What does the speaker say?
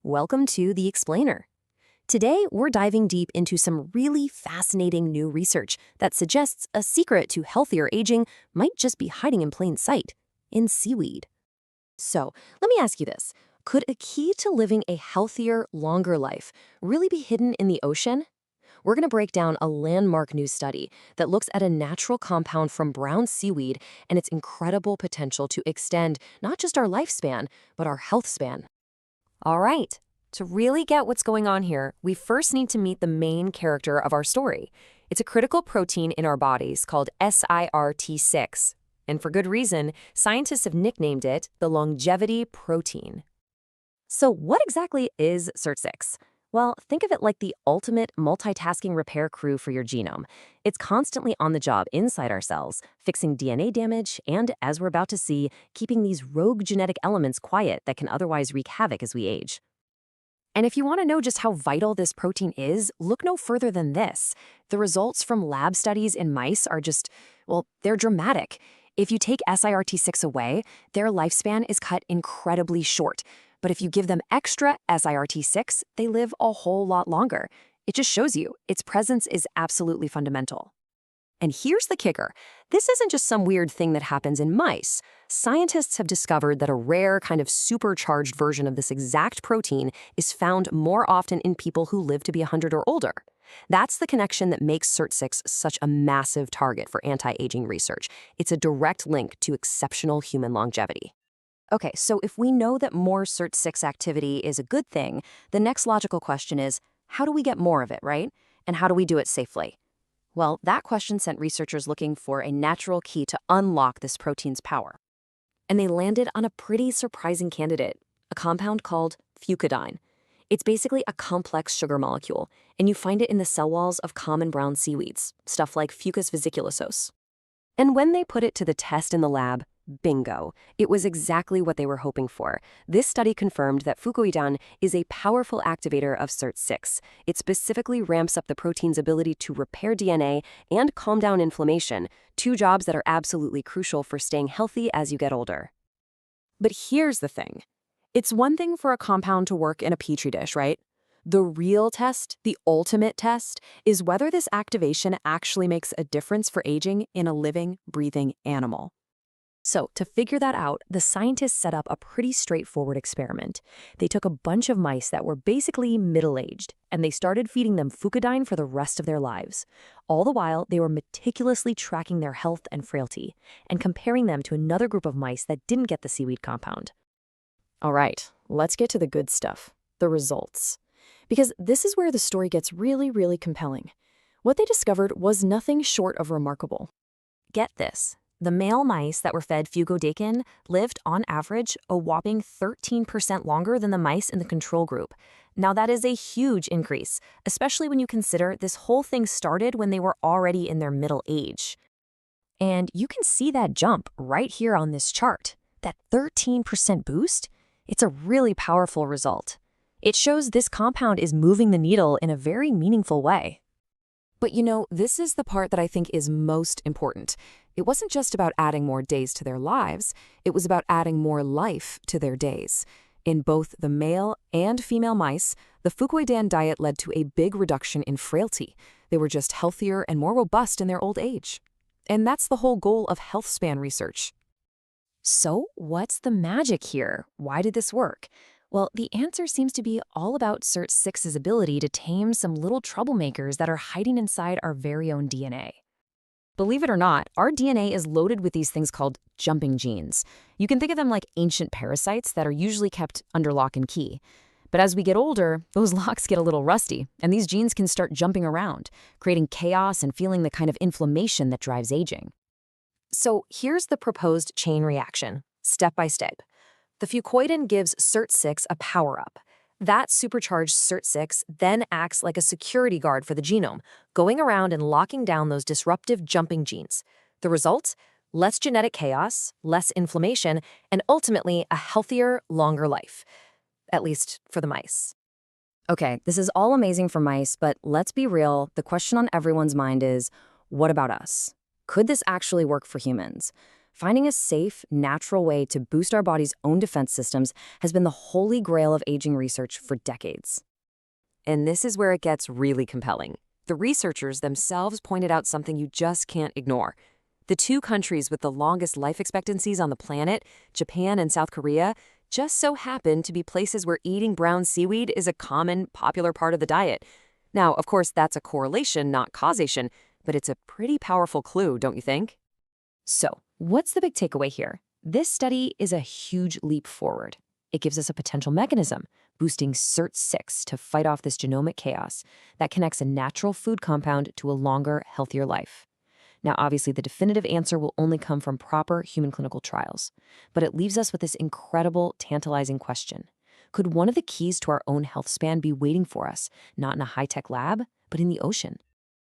Welcome to The Explainer. Today, we're diving deep into some really fascinating new research that suggests a secret to healthier aging might just be hiding in plain sight, in seaweed. So, let me ask you this. Could a key to living a healthier, longer life really be hidden in the ocean? We're going to break down a landmark new study that looks at a natural compound from brown seaweed and its incredible potential to extend not just our lifespan, but our health span. All right, to really get what's going on here, we first need to meet the main character of our story. It's a critical protein in our bodies called SIRT6. And for good reason, scientists have nicknamed it the longevity protein. So what exactly is SIRT6? Well, think of it like the ultimate multitasking repair crew for your genome. It's constantly on the job inside our cells, fixing DNA damage and, as we're about to see, keeping these rogue genetic elements quiet that can otherwise wreak havoc as we age. And if you want to know just how vital this protein is, look no further than this. The results from lab studies in mice are just, well, they're dramatic. If you take SIRT6 away, their lifespan is cut incredibly short. But if you give them extra SIRT6, they live a whole lot longer. It just shows you its presence is absolutely fundamental. And here's the kicker. This isn't just some weird thing that happens in mice. Scientists have discovered that a rare kind of supercharged version of this exact protein is found more often in people who live to be 100 or older. That's the connection that makes SIRT6 such a massive target for anti-aging research. It's a direct link to exceptional human longevity. Okay, so if we know that more SIRT6 activity is a good thing, the next logical question is, how do we get more of it, right? And how do we do it safely? Well, that question sent researchers looking for a natural key to unlock this protein's power. And they landed on a pretty surprising candidate, a compound called Fucoidan. It's basically a complex sugar molecule, and you find it in the cell walls of common brown seaweeds, stuff like Fucus vesiculosus. And when they put it to the test in the lab, bingo, it was exactly what they were hoping for. This study confirmed that Fucoidan is a powerful activator of SIRT6. It specifically ramps up the protein's ability to repair DNA and calm down inflammation, two jobs that are absolutely crucial for staying healthy as you get older. But here's the thing. It's one thing for a compound to work in a petri dish, right? The real test, the ultimate test, is whether this activation actually makes a difference for aging in a living, breathing animal. So, to figure that out, the scientists set up a pretty straightforward experiment. They took a bunch of mice that were basically middle-aged, and they started feeding them Fucoidan for the rest of their lives. All the while, they were meticulously tracking their health and frailty, and comparing them to another group of mice that didn't get the seaweed compound. All right, let's get to the good stuff, the results. Because this is where the story gets really, really compelling. What they discovered was nothing short of remarkable. Get this. The male mice that were fed Fucoidan lived, on average, a whopping 13% longer than the mice in the control group. Now, that is a huge increase, especially when you consider this whole thing started when they were already in their middle age. And you can see that jump right here on this chart. That 13% boost? It's a really powerful result. It shows this compound is moving the needle in a very meaningful way. But you know, this is the part that I think is most important. It wasn't just about adding more days to their lives, it was about adding more life to their days. In both the male and female mice, the Fucoidan diet led to a big reduction in frailty. They were just healthier and more robust in their old age. And that's the whole goal of health span research. So, what's the magic here? Why did this work? Well, the answer seems to be all about SIRT6's ability to tame some little troublemakers that are hiding inside our very own DNA. Believe it or not, our DNA is loaded with these things called jumping genes. You can think of them like ancient parasites that are usually kept under lock and key. But as we get older, those locks get a little rusty, and these genes can start jumping around, creating chaos and feeling the kind of inflammation that drives aging. So here's the proposed chain reaction, step by step. The Fucoidan gives SIRT6 a power-up. That supercharged SIRT6 then acts like a security guard for the genome, going around and locking down those disruptive jumping genes. The result? Less genetic chaos, less inflammation, and ultimately a healthier, longer life. At least for the mice. Okay, this is all amazing for mice, but let's be real, the question on everyone's mind is, what about us? Could this actually work for humans? Finding a safe, natural way to boost our body's own defense systems has been the holy grail of aging research for decades. And this is where it gets really compelling. The researchers themselves pointed out something you just can't ignore. The two countries with the longest life expectancies on the planet, Japan and South Korea, just so happen to be places where eating brown seaweed is a common, popular part of the diet. Now, of course, that's a correlation, not causation, but it's a pretty powerful clue, don't you think? So, what's the big takeaway here? This study is a huge leap forward. It gives us a potential mechanism, boosting SIRT6 to fight off this genomic chaos that connects a natural food compound to a longer, healthier life. Now, obviously, the definitive answer will only come from proper human clinical trials, but it leaves us with this incredible, tantalizing question. Could one of the keys to our own health span be waiting for us, not in a high-tech lab, but in the ocean?